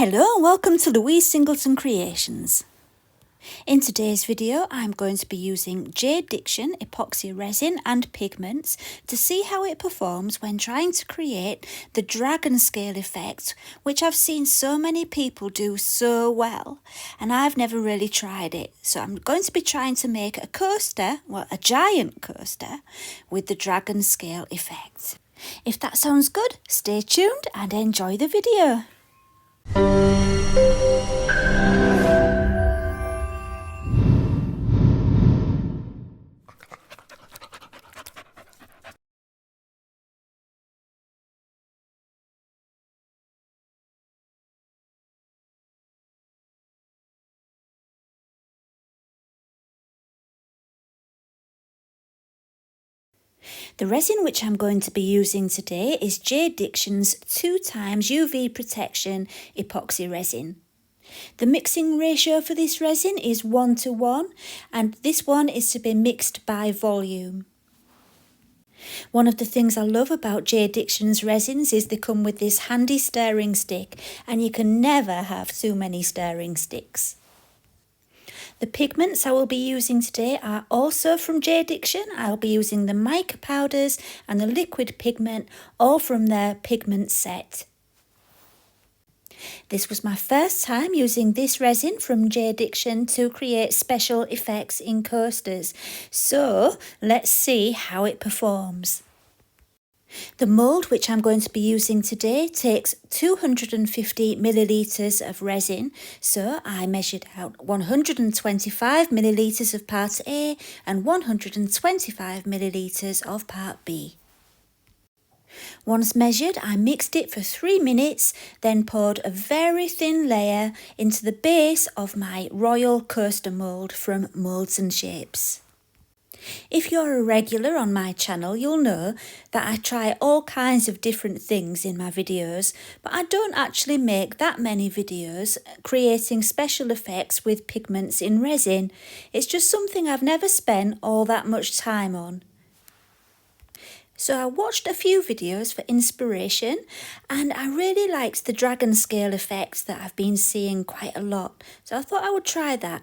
Hello and welcome to Louise Singleton Creations. In today's video I'm going to be using JDiction Epoxy Resin and Pigments to see how it performs when trying to create the dragon scale effect, which I've seen so many people do so well and I've never really tried it. So I'm going to be trying to make a coaster, well a giant coaster, with the dragon scale effect. If that sounds good, stay tuned and enjoy the video. The resin which I'm going to be using today is JDiction's 2x UV Protection Epoxy Resin. The mixing ratio for this resin is 1:1 and this one is to be mixed by volume. One of the things I love about JDiction's resins is they come with this handy stirring stick and you can never have too many stirring sticks. The pigments I will be using today are also from JDiction. I'll be using the mica powders and the liquid pigment, all from their pigment set. This was my first time using this resin from JDiction to create special effects in coasters. So let's see how it performs. The mould which I'm going to be using today takes 250 millilitres of resin, so I measured out 125 millilitres of part A and 125 millilitres of part B. Once measured, I mixed it for 3 minutes, then poured a very thin layer into the base of my royal coaster mould from Moulds and Shapes. If you're a regular on my channel, you'll know that I try all kinds of different things in my videos, but I don't actually make that many videos creating special effects with pigments in resin. It's just something I've never spent all that much time on. So I watched a few videos for inspiration and I really liked the dragon scale effect that I've been seeing quite a lot. So I thought I would try that.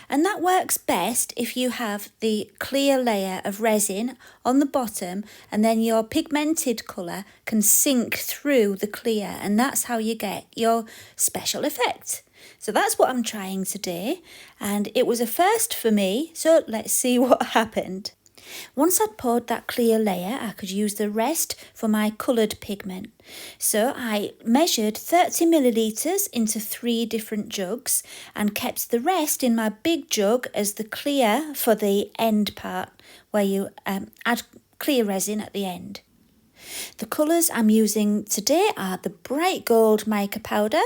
And that works best if you have the clear layer of resin on the bottom and then your pigmented colour can sink through the clear, and that's how you get your special effect. So that's what I'm trying today, and it was a first for me, so let's see what happened. Once I'd poured that clear layer, I could use the rest for my coloured pigment. So I measured 30 millilitres into 3 different jugs and kept the rest in my big jug as the clear for the end part, where you add clear resin at the end. The colours I'm using today are the bright gold mica powder,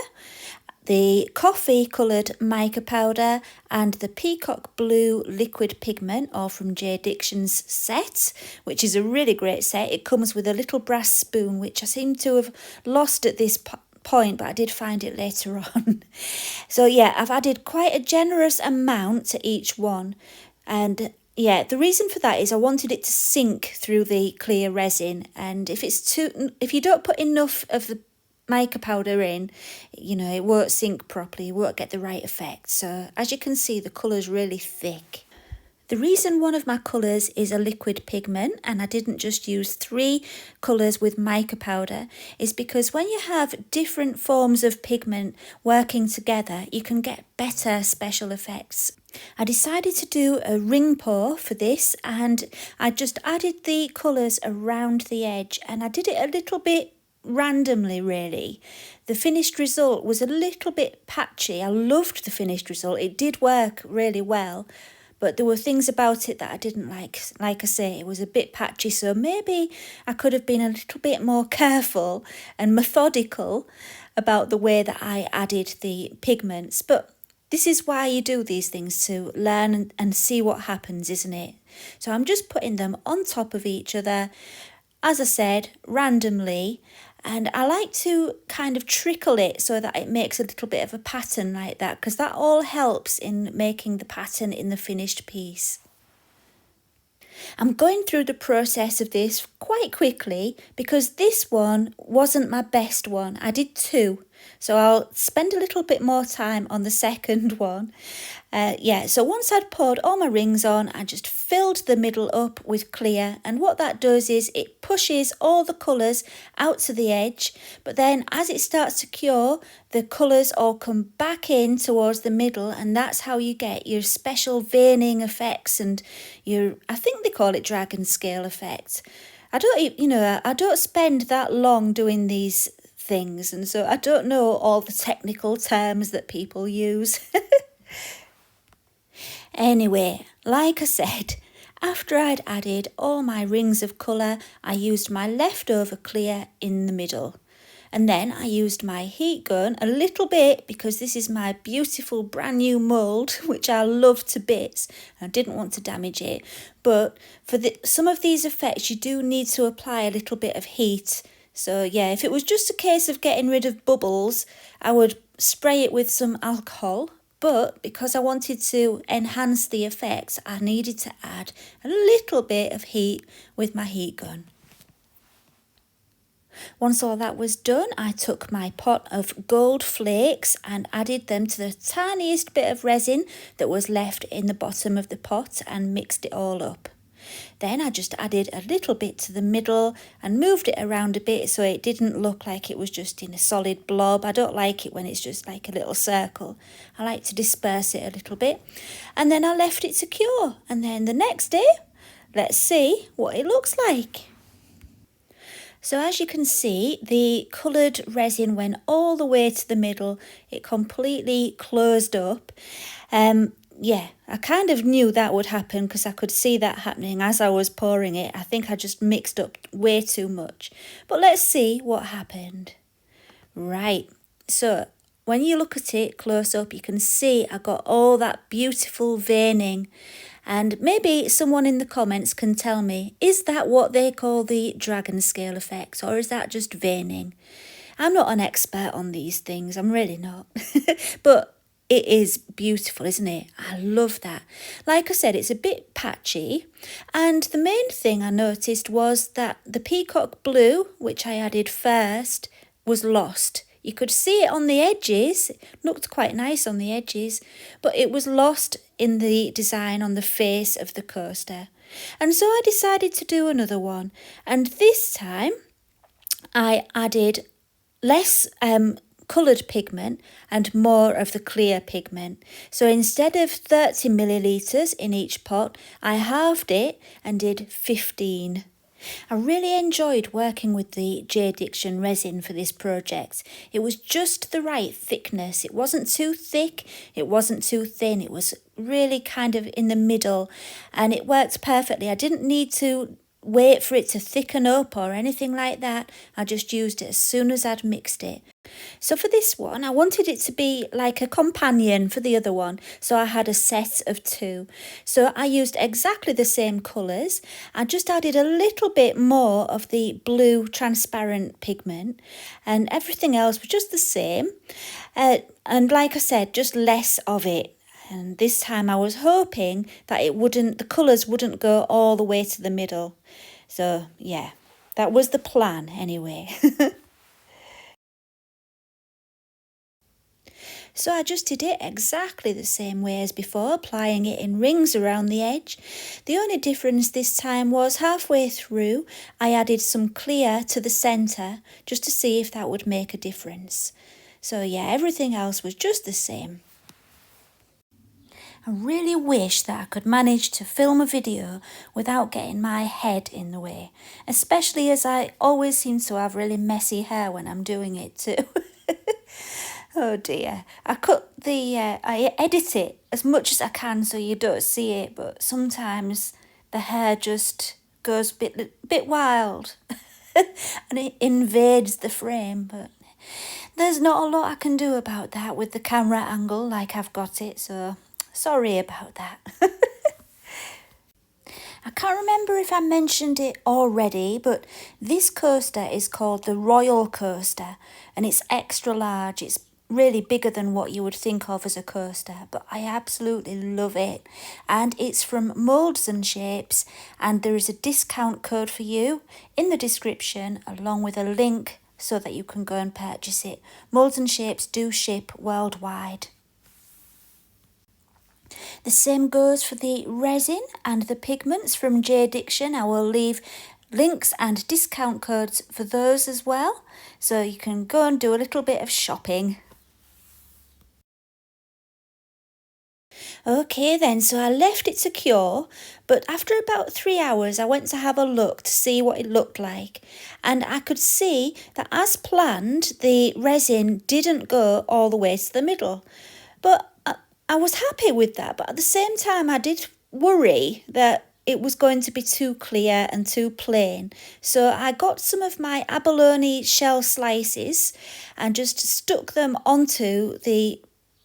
the coffee coloured mica powder and the peacock blue liquid pigment, all from JDiction's set, which is a really great set. It comes with a little brass spoon, which I seem to have lost at this point, but I did find it later on. So yeah, I've added quite a generous amount to each one, and yeah, the reason for that is I wanted it to sink through the clear resin, and if you don't put enough of the mica powder in, it won't sink properly, you won't get the right effect. So as you can see, the colour's really thick. The reason one of my colours is a liquid pigment and I didn't just use 3 colours with mica powder is because when you have different forms of pigment working together, you can get better special effects. I decided to do a ring pour for this and I just added the colours around the edge, and I did it a little bit randomly really. The finished result was a little bit patchy. I loved the finished result. It did work really well, but there were things about it that I didn't like. Like I say, it was a bit patchy, so maybe I could have been a little bit more careful and methodical about the way that I added the pigments. But this is why you do these things, to learn and see what happens, isn't it? So I'm just putting them on top of each other, as I said, randomly, and I like to kind of trickle it so that it makes a little bit of a pattern like that, because that all helps in making the pattern in the finished piece. I'm going through the process of this quite quickly because this one wasn't my best one. I did 2. So I'll spend a little bit more time on the second one. So once I'd poured all my rings on, I just filled the middle up with clear, and what that does is it pushes all the colours out to the edge, but then as it starts to cure, the colours all come back in towards the middle, and that's how you get your special veining effects and I think they call it dragon scale effect. I don't spend that long doing these things, and so I don't know all the technical terms that people use. Anyway, like I said, after I'd added all my rings of colour, I used my leftover clear in the middle. And then I used my heat gun a little bit because this is my beautiful brand new mould, which I love to bits. I didn't want to damage it. But for some of these effects, you do need to apply a little bit of heat. So yeah, if it was just a case of getting rid of bubbles, I would spray it with some alcohol. But because I wanted to enhance the effects, I needed to add a little bit of heat with my heat gun. Once all that was done, I took my pot of gold flakes and added them to the tiniest bit of resin that was left in the bottom of the pot and mixed it all up. Then I just added a little bit to the middle and moved it around a bit so it didn't look like it was just in a solid blob. I don't like it when it's just like a little circle. I like to disperse it a little bit. And then I left it to cure. And then the next day, let's see what it looks like. So as you can see, the coloured resin went all the way to the middle. It completely closed up. I kind of knew that would happen because I could see that happening as I was pouring it. I think I just mixed up way too much. But let's see what happened. Right, so when you look at it close up, you can see I got all that beautiful veining. And maybe someone in the comments can tell me, is that what they call the dragon scale effect, or is that just veining? I'm not an expert on these things, I'm really not. But it is beautiful, isn't it? I love that. Like I said, it's a bit patchy. And the main thing I noticed was that the peacock blue, which I added first, was lost. You could see it on the edges. It looked quite nice on the edges, but it was lost in the design on the face of the coaster. And so I decided to do another one. And this time I added less coloured pigment and more of the clear pigment. So instead of 30 millilitres in each pot, I halved it and did 15. I really enjoyed working with the JDiction resin for this project. It was just the right thickness. It wasn't too thick, it wasn't too thin. It was really kind of in the middle and it worked perfectly. I didn't need to wait for it to thicken up or anything like that. I just used it as soon as I'd mixed it. So for this one, I wanted it to be like a companion for the other one. So I had a set of 2. So I used exactly the same colours. I just added a little bit more of the blue transparent pigment and everything else was just the same. And like I said, just less of it. And this time I was hoping that the colours wouldn't go all the way to the middle. So yeah, that was the plan anyway. So I just did it exactly the same way as before, applying it in rings around the edge. The only difference this time was halfway through, I added some clear to the centre just to see if that would make a difference. So yeah, everything else was just the same. I really wish that I could manage to film a video without getting my head in the way, especially as I always seem to have really messy hair when I'm doing it too. Oh dear, I edit it as much as I can so you don't see it, but sometimes the hair just goes a bit wild and it invades the frame, but there's not a lot I can do about that with the camera angle like I've got it, so sorry about that. I can't remember if I mentioned it already, but this coaster is called the Royal Coaster and it's extra large. It's really bigger than what you would think of as a coaster, but I absolutely love it. And it's from Moulds and Shapes, and there is a discount code for you in the description along with a link so that you can go and purchase it. Moulds and Shapes do ship worldwide. The same goes for the resin and the pigments from JDiction. I will leave links and discount codes for those as well, so you can go and do a little bit of shopping. Okay then, so I left it to cure, but after about 3 hours I went to have a look to see what it looked like, and I could see that as planned the resin didn't go all the way to the middle. But I was happy with that, but at the same time I did worry that it was going to be too clear and too plain. So I got some of my abalone shell slices and just stuck them onto the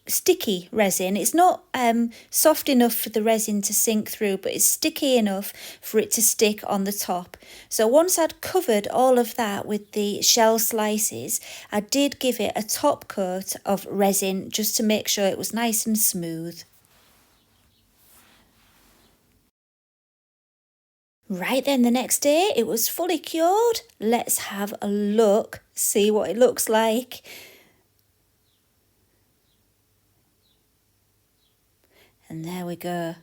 sticky resin. It's not soft enough for the resin to sink through, but it's sticky enough for it to stick on the top. So once I'd covered all of that with the shell slices, I did give it a top coat of resin just to make sure it was nice and smooth. Right then, the next day it was fully cured. Let's have a look, see what it looks like. And there we go.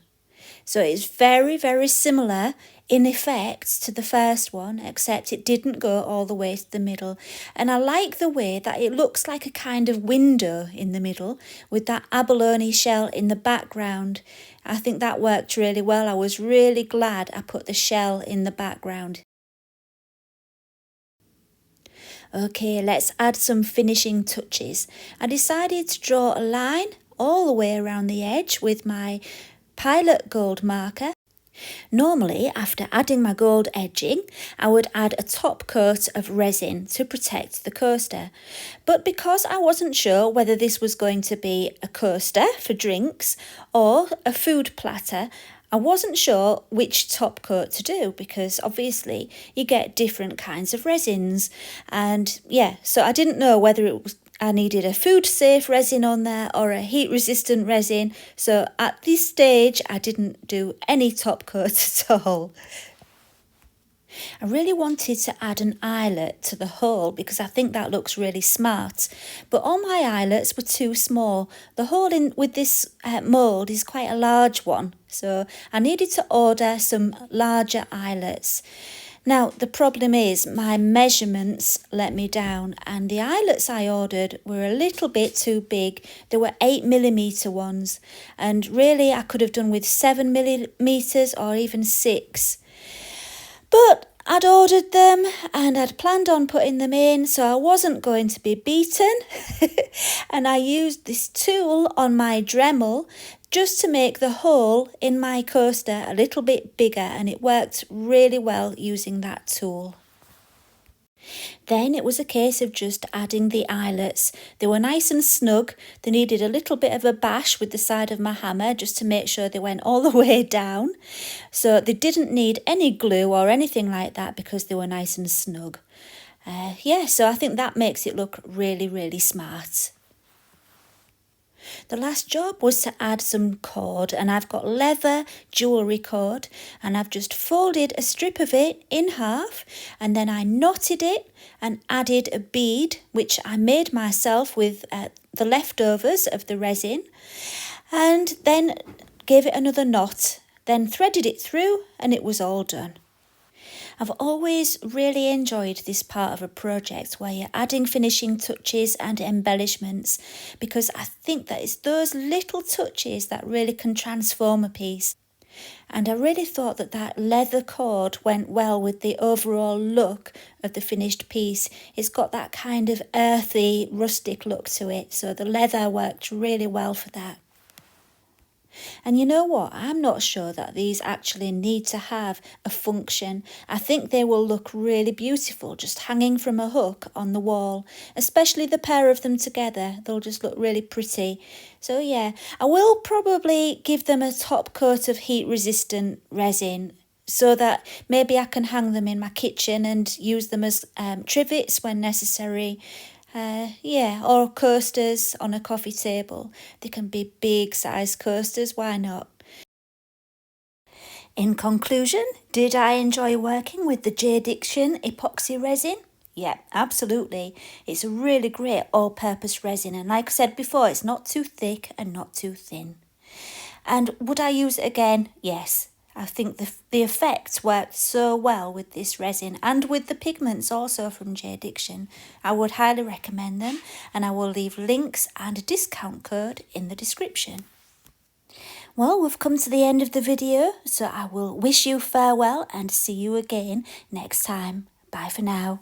So it's very, very similar in effect to the first one, except it didn't go all the way to the middle. And I like the way that it looks like a kind of window in the middle with that abalone shell in the background. I think that worked really well. I was really glad I put the shell in the background. Okay, let's add some finishing touches. I decided to draw a line all the way around the edge with my Pilot Gold marker. Normally, after adding my gold edging, I would add a top coat of resin to protect the coaster. But because I wasn't sure whether this was going to be a coaster for drinks or a food platter, I wasn't sure which top coat to do because obviously you get different kinds of resins. And yeah, so I didn't know whether I needed a food safe resin on there or a heat resistant resin. So at this stage, I didn't do any top coat at all. I really wanted to add an eyelet to the hole because I think that looks really smart. But all my eyelets were too small. The hole in with this mould is quite a large one. So I needed to order some larger eyelets. Now, the problem is my measurements let me down and the eyelets I ordered were a little bit too big. They were 8mm ones and really I could have done with 7mm or even 6. But I'd ordered them and I'd planned on putting them in, so I wasn't going to be beaten. And I used this tool on my Dremel just to make the hole in my coaster a little bit bigger, and it worked really well using that tool. Then it was a case of just adding the eyelets. They were nice and snug. They needed a little bit of a bash with the side of my hammer just to make sure they went all the way down. So they didn't need any glue or anything like that because they were nice and snug. So I think that makes it look really, really smart. The last job was to add some cord, and I've got leather jewellery cord and I've just folded a strip of it in half and then I knotted it and added a bead which I made myself with the leftovers of the resin, and then gave it another knot, then threaded it through and it was all done. I've always really enjoyed this part of a project where you're adding finishing touches and embellishments, because I think that it's those little touches that really can transform a piece. And I really thought that that leather cord went well with the overall look of the finished piece. It's got that kind of earthy, rustic look to it, so the leather worked really well for that. And you know what? I'm not sure that these actually need to have a function. I think they will look really beautiful just hanging from a hook on the wall, especially the pair of them together. They'll just look really pretty. So yeah, I will probably give them a top coat of heat resistant resin so that maybe I can hang them in my kitchen and use them as trivets when necessary. Or coasters on a coffee table. They can be big size coasters, why not? In conclusion, did I enjoy working with the JDiction epoxy resin? Yeah, absolutely. It's a really great all-purpose resin, and like I said before, it's not too thick and not too thin. And would I use it again? Yes. I think the effects worked so well with this resin and with the pigments also from JDiction. I would highly recommend them, and I will leave links and a discount code in the description. Well, we've come to the end of the video, so I will wish you farewell and see you again next time. Bye for now.